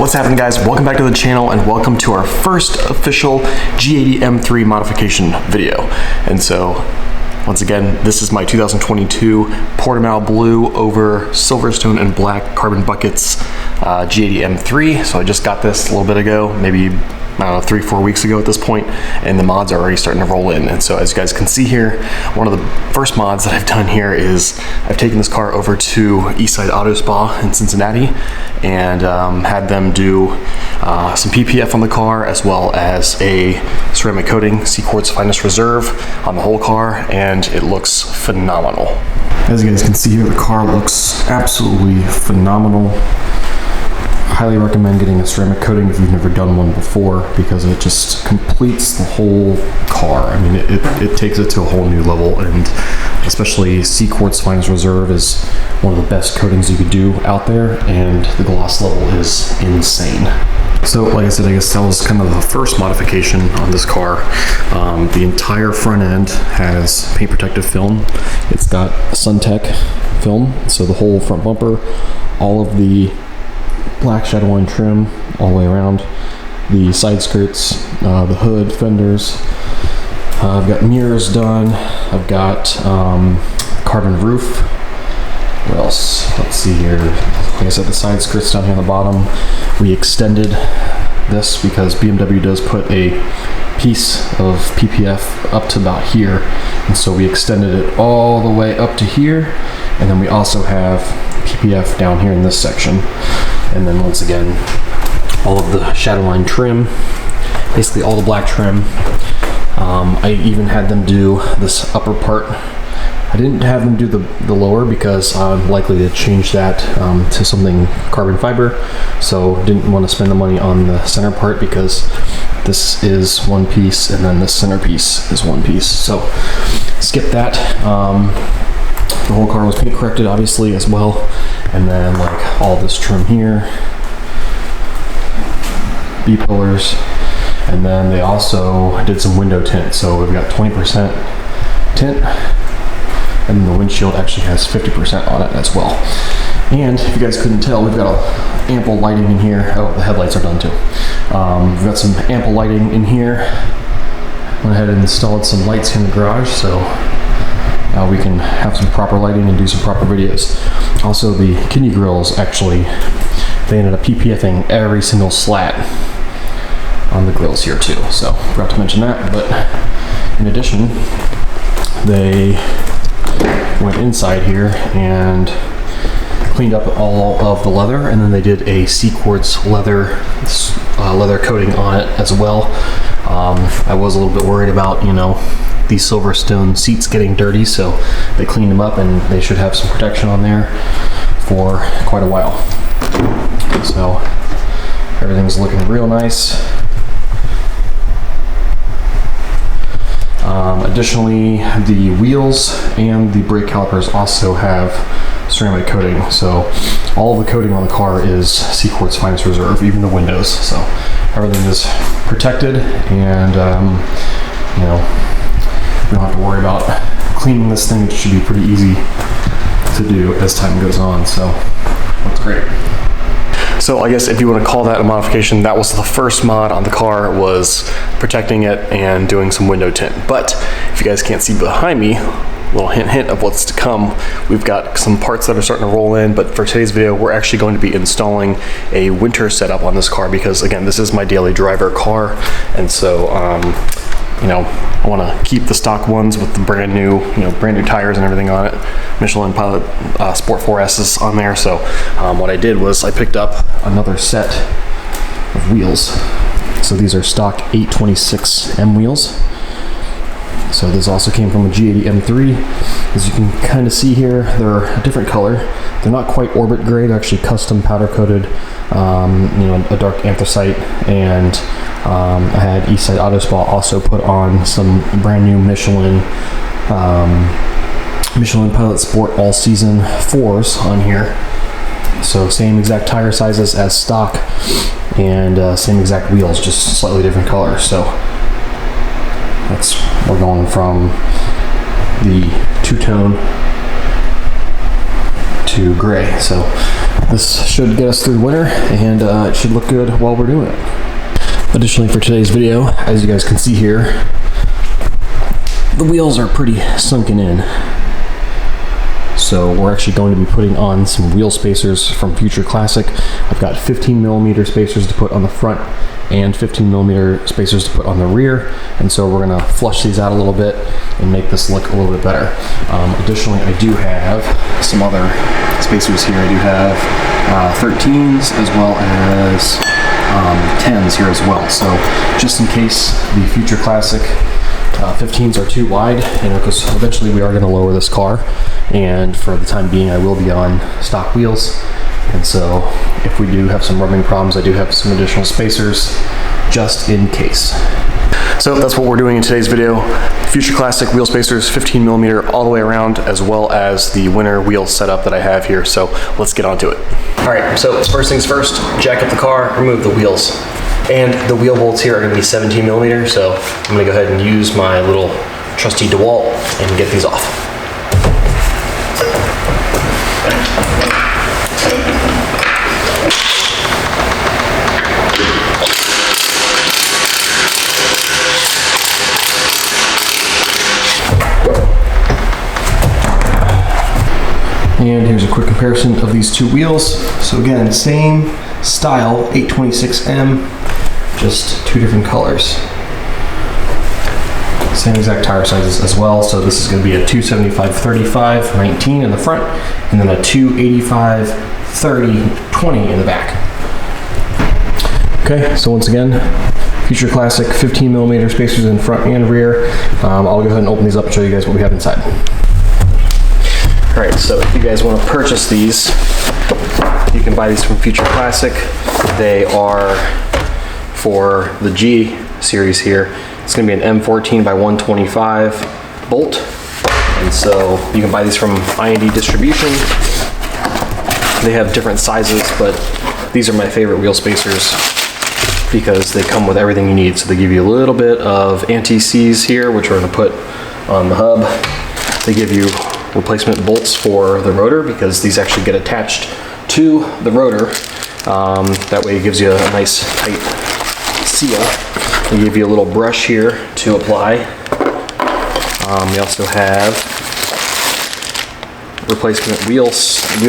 What's happening, guys? Welcome back to the channel and welcome to our first official G80 M3 modification video. And so, once again, this is my 2022 Portimao Blue over Silverstone and Black carbon buckets G80 M3. So I just got this a little bit ago, maybe I don't know, 3-4 weeks ago at this point, and the mods are already starting to roll in. And so as you guys can see here, one of the first mods that I've done here is I've taken this car over to Eastside Auto Spa in Cincinnati and had them do some PPF on the car, as well as a ceramic coating, C-Quartz Finest Reserve on the whole car, and it looks phenomenal. As you guys can see here, the car looks absolutely phenomenal. Highly recommend getting a ceramic coating if you've never done one before, because it just completes the whole car. I mean, it takes it to a whole new level, and especially C-Quartz Finest Reserve is one of the best coatings you could do out there, and the gloss level is insane. So like I said, I guess that was kind of the first modification on this car. The entire front end has paint protective film. It's got SunTech film, so the whole front bumper, all of the black shadow line trim all the way around, the side skirts, the hood, fenders. I've got mirrors done. I've got carbon roof. What else? Let's see here. Like I said, the side skirts down here on the bottom. We extended this because BMW does put a piece of PPF up to about here, and so we extended it all the way up to here, and then we also have PPF down here in this section. And then once again, all of the shadow line trim, basically all the black trim. I even had them do this upper part. I didn't have them do the lower because I'm likely to change that to something carbon fiber. So didn't want to spend the money on the center part, because this is one piece and then the center piece is one piece. So skip that. The whole car was paint corrected, obviously, as well. And then like all this trim here, B-pillars, and then they also did some window tint. So we've got 20% tint, and the windshield actually has 50% on it as well. And if you guys couldn't tell, we've got ample lighting in here. Oh, the headlights are done too. We've got some ample lighting in here. Went ahead and installed some lights here in the garage, so we can have some proper lighting and do some proper videos. Also, the kidney grills, actually, they ended up PPFing every single slat on the grills here too. So forgot to mention that, but in addition, they went inside here and cleaned up all of the leather, and then they did a C-Quartz leather coating on it as well. I was a little bit worried about, you know, these Silverstone seats getting dirty, so they cleaned them up, and they should have some protection on there for quite a while. So everything's looking real nice. Additionally, the wheels and the brake calipers also have ceramic coating, so all of the coating on the car is C-Quartz Finest Reserve, even the windows. So everything is protected, and you know, we don't have to worry about cleaning this thing. It should be pretty easy to do as time goes on, so that's great. So I guess if you want to call that a modification, that was the first mod on the car, was protecting it and doing some window tint. But if you guys can't see behind me, a little hint of what's to come, we've got some parts that are starting to roll in. But for today's video, we're actually going to be installing a winter setup on this car, because again, this is my daily driver car, and so you know, I want to keep the stock ones with the brand new tires and everything on it. Michelin Pilot Sport 4S's on there. So what I did was I picked up another set of wheels. So these are stock 826 M wheels. So this also came from a G80 M3. As you can kind of see here, they're a different color. They're not quite orbit gray. They're actually custom powder coated, you know, a dark anthracite. And I had Eastside Auto Spa also put on some brand new Michelin Pilot Sport All Season 4s on here. So same exact tire sizes as stock, and same exact wheels, just slightly different colors. So we're going from the two-tone to gray. So This should get us through the winter, and it should look good while we're doing it. Additionally, for today's video, as you guys can see here, the wheels are pretty sunken in. So we're actually going to be putting on some wheel spacers from Future Classic. I've got 15mm spacers to put on the front and 15mm spacers to put on the rear. And so we're gonna flush these out a little bit and make this look a little bit better. Additionally, I do have some other spacers here. I do have 13s as well as 10s here as well. So just in case the Future Classic 15s are too wide, because eventually we are going to lower this car, and for the time being I will be on stock wheels, and so if we do have some rubbing problems, I do have some additional spacers just in case. So that's what we're doing in today's video. Future Classic wheel spacers, 15mm all the way around, as well as the winter wheel setup that I have here. So let's get on to it. All right, so first things first, jack up the car, remove the wheels. And the wheel bolts here are gonna be 17mm, so I'm gonna go ahead and use my little trusty DeWalt and get these off. And here's a quick comparison of these two wheels. So again, same style, 826M, just two different colors. Same exact tire sizes as well. So this is going to be a 275/35 19 in the front, and then a 285/30 20 in the back. Okay, so once again, Future Classic 15mm spacers in front and rear. I'll go ahead and open these up and show you guys what we have inside. All right, so if you guys want to purchase these, you can buy these from Future Classic. They are for the G series here. It's going to be an M14/125 bolt, and so you can buy these from I&D Distribution. They have different sizes, but these are my favorite wheel spacers because they come with everything you need. So they give you a little bit of anti-seize here, which we're going to put on the hub. They give you replacement bolts for the rotor because these actually get attached to the rotor. That way it gives you a nice tight seal. They give you a little brush here to apply. We also have replacement wheel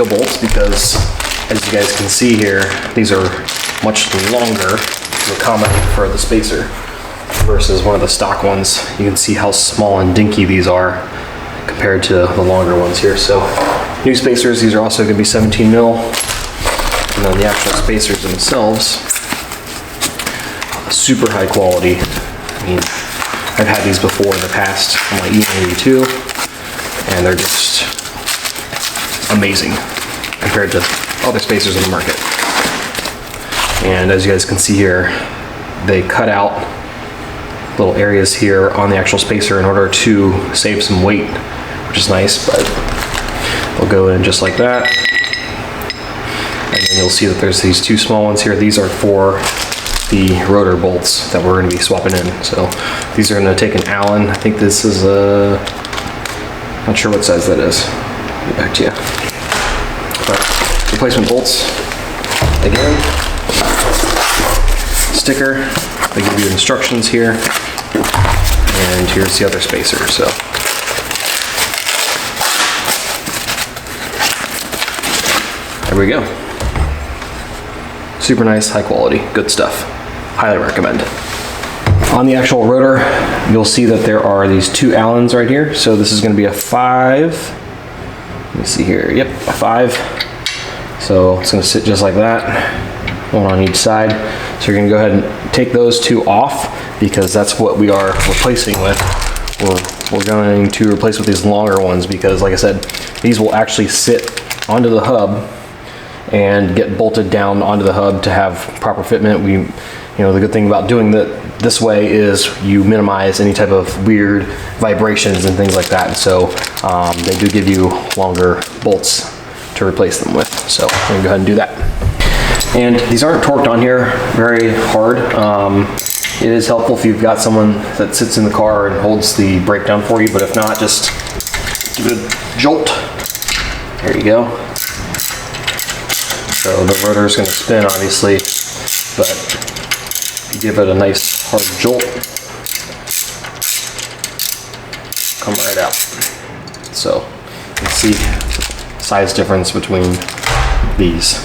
bolts because, as you guys can see here, these are much longer to accommodate for the spacer versus one of the stock ones. You can see how small and dinky these are compared to the longer ones here. So new spacers, these are also going to be 17mm, and then the actual spacers themselves, super high quality. I mean, I've had these before in the past on my E92, and they're just amazing compared to other spacers in the market. And as you guys can see here, they cut out little areas here on the actual spacer in order to save some weight, which is nice, but they'll go in just like that. And then you'll see that there's these two small ones here. These are for the rotor bolts that we're going to be swapping in. So these are going to take an Allen. I think this is a, not sure what size that is. I'll get back to you. But replacement bolts, again, sticker. They give you instructions here, and here's the other spacer. So there we go. Super nice, high quality, good stuff. Highly recommend. On the actual rotor, you'll see that there are these two Allens right here. So this is going to be a 5. Let me see here. Yep, a 5. So it's going to sit just like that, one on each side. So you're going to go ahead and take those two off because that's what we are replacing with. We're going to replace with these longer ones because, like I said, these will actually sit onto the hub and get bolted down onto the hub to have proper fitment. The good thing about doing this way is you minimize any type of weird vibrations and things like that. And so they do give you longer bolts to replace them with. So I'm gonna go ahead and do that. And these aren't torqued on here very hard. It is helpful if you've got someone that sits in the car and holds the brake down for you, but if not, just give it a jolt. There you go. So the rotor is going to spin, obviously, but if you give it a nice hard jolt, come right out. So you can see size difference between these.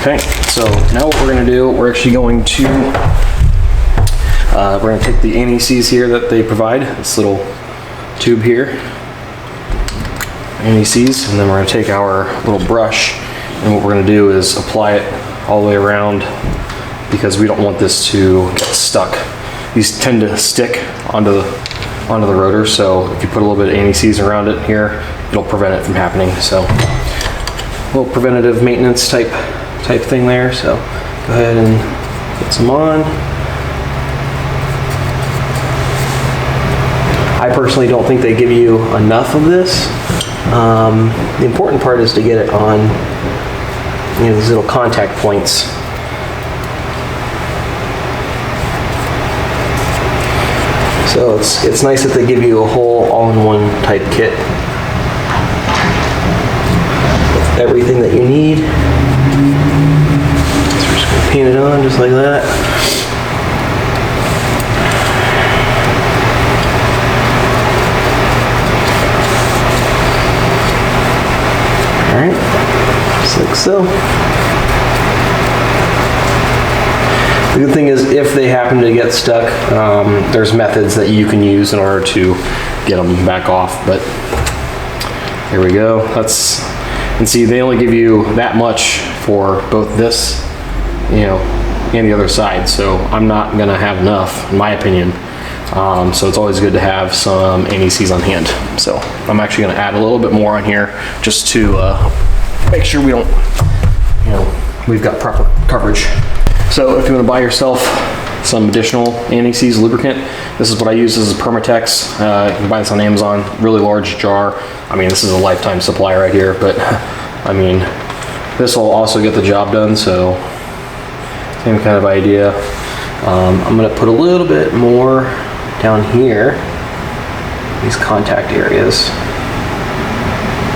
Okay, so now what we're going to do, we're actually going to take the anti-seize here that they provide, this little tube here, anti-seize, and then we're going to take our little brush, and what we're going to do is apply it all the way around, because we don't want this to get stuck. These tend to stick onto the rotor, so if you put a little bit of anti-seize around it here, it'll prevent it from happening. So a little preventative maintenance type thing there. So go ahead and put some on. I personally don't think they give you enough of this. The important part is to get it on, you know, these little contact points. So it's nice that they give you a whole all-in-one type kit with everything that you need. So we're just gonna paint it on just like that. All right, just like so. The good thing is, if they happen to get stuck, there's methods that you can use in order to get them back off. But here we go. And see, they only give you that much for both this, you know, and the other side. So I'm not gonna have enough, in my opinion. So it's always good to have some anti-seize on hand. So I'm actually gonna add a little bit more on here just to make sure we don't, you know, we've got proper coverage. So if you want to buy yourself some additional anti-seize lubricant, this is what I use. This is Permatex. You can buy this on Amazon, really large jar. I mean, this is a lifetime supply right here, but I mean, this will also get the job done, so same kind of idea. I'm going to put a little bit more down here, these contact areas,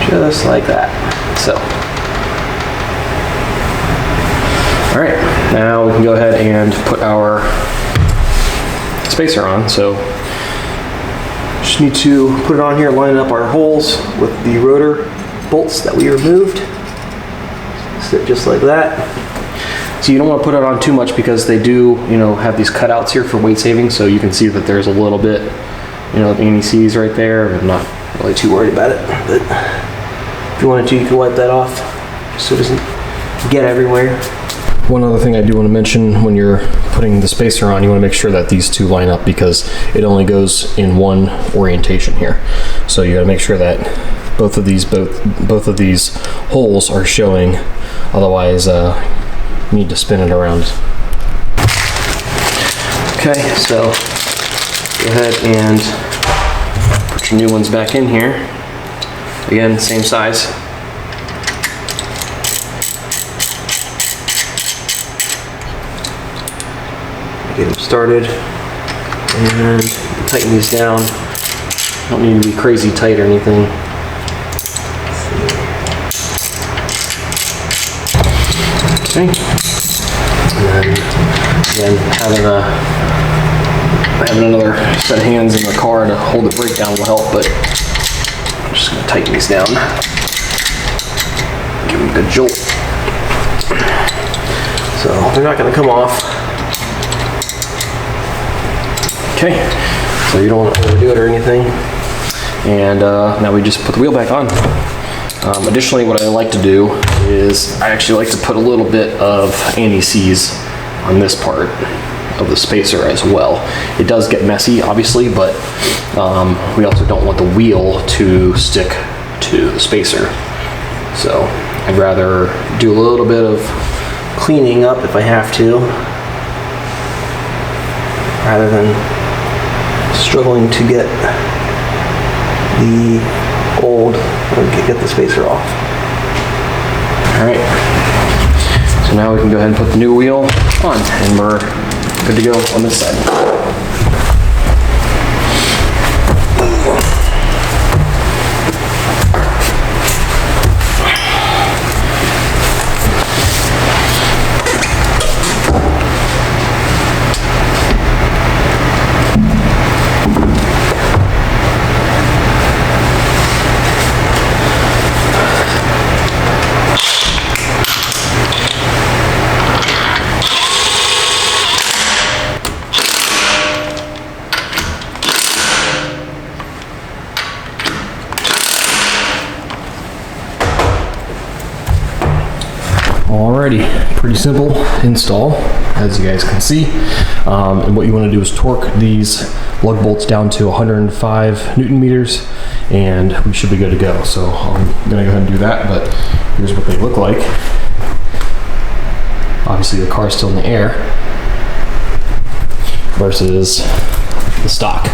just like that. So. All right, now we can go ahead and put our spacer on. So just need to put it on here, line up our holes with the rotor bolts that we removed. Sit just like that. So you don't want to put it on too much because they do, you know, have these cutouts here for weight saving. So you can see that there's a little bit, you know, of anti-seize right there. I'm not really too worried about it, but if you wanted to, you can wipe that off just so it doesn't get everywhere. One other thing I do want to mention, when you're putting the spacer on, you want to make sure that these two line up, because it only goes in one orientation here. So you got to make sure that both of these holes are showing. Otherwise, you need to spin it around. Okay, so go ahead and put your new ones back in here. Again, same size. Get them started and tighten these down. Don't need to be crazy tight or anything. Okay. And then again, having another set of hands in the car to hold the brake down will help, but I'm just going to tighten these down. Give them a good jolt. So they're not going to come off. Okay, so you don't want to overdo it or anything. And now we just put the wheel back on. Additionally, what I like to do is I actually like to put a little bit of anti-seize on this part of the spacer as well. It does get messy, obviously, but we also don't want the wheel to stick to the spacer. So I'd rather do a little bit of cleaning up if I have to, rather than struggling to get the get the spacer off. All right, so now we can go ahead and put the new wheel on, and we're good to go on this side. Alrighty, pretty simple install, as you guys can see. And what you want to do is torque these lug bolts down to 105 Newton meters, and we should be good to go. So I'm gonna go ahead and do that, but here's what they look like. Obviously the car's still in the air versus the stock.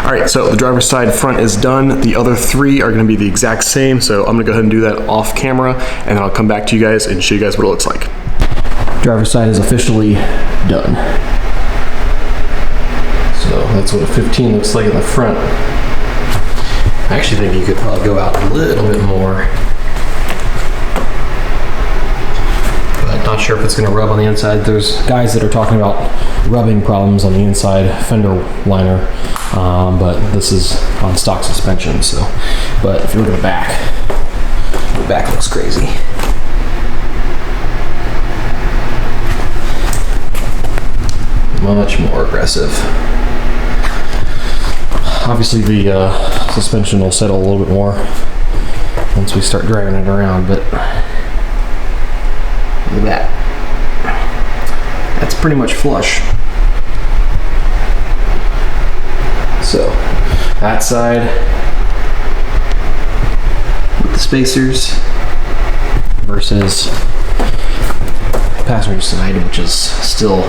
All right, so the driver's side front is done. The other three are gonna be the exact same, so I'm gonna go ahead and do that off camera, and then I'll come back to you guys and show you guys what it looks like. Driver's side is officially done. So that's what a 15 looks like in the front. I actually think you could probably go out a little bit more. But not sure if it's gonna rub on the inside. There's guys that are talking about rubbing problems on the inside fender liner, but this is on stock suspension, so. But if you look at the back looks crazy. Much more aggressive. Obviously the suspension will settle a little bit more once we start driving it around, but look at that. That's pretty much flush. So that side with the spacers versus passenger side, which is still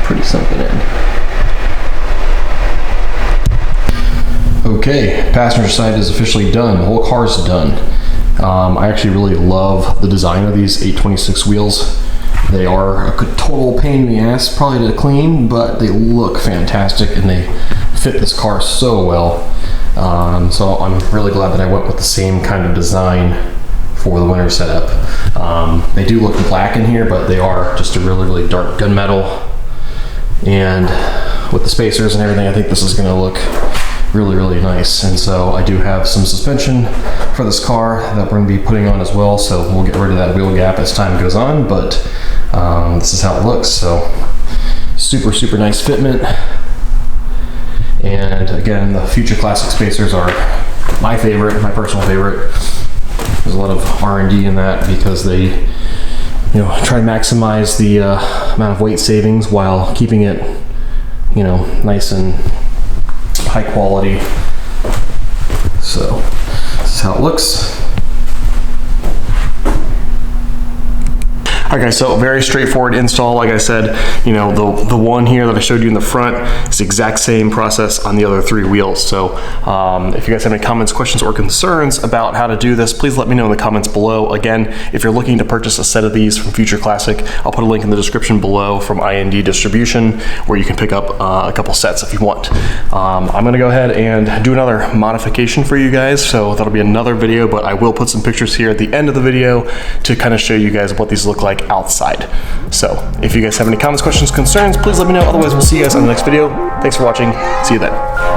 pretty sunken in. Okay, passenger side is officially done. The whole car's done. I actually really love the design of these 826 wheels. They are a total pain in the ass, probably to clean, but they look fantastic and they fit this car so well. So I'm really glad that I went with the same kind of design for the winter setup. They do look black in here, but they are just a really, really dark gunmetal. And with the spacers and everything, I think this is gonna look really, really nice. And so I do have some suspension for this car that we're gonna be putting on as well. So we'll get rid of that wheel gap as time goes on, but this is how it looks. So super, super nice fitment. And again, the Future Classic spacers are my favorite, my personal favorite. There's a lot of R&D in that because they, you know, try to maximize the amount of weight savings while keeping it, you know, nice and high quality. So this is how it looks. Okay, so very straightforward install. Like I said, you know, the one here that I showed you in the front is the exact same process on the other three wheels. So if you guys have any comments, questions, or concerns about how to do this, please let me know in the comments below. Again, if you're looking to purchase a set of these from Future Classic, I'll put a link in the description below from IND Distribution where you can pick up a couple sets if you want. I'm gonna go ahead and do another modification for you guys. So that'll be another video, but I will put some pictures here at the end of the video to kind of show you guys what these look like outside. So if you guys have any comments, questions, concerns, please let me know. Otherwise, we'll see you guys on the next video. Thanks for watching. See you then.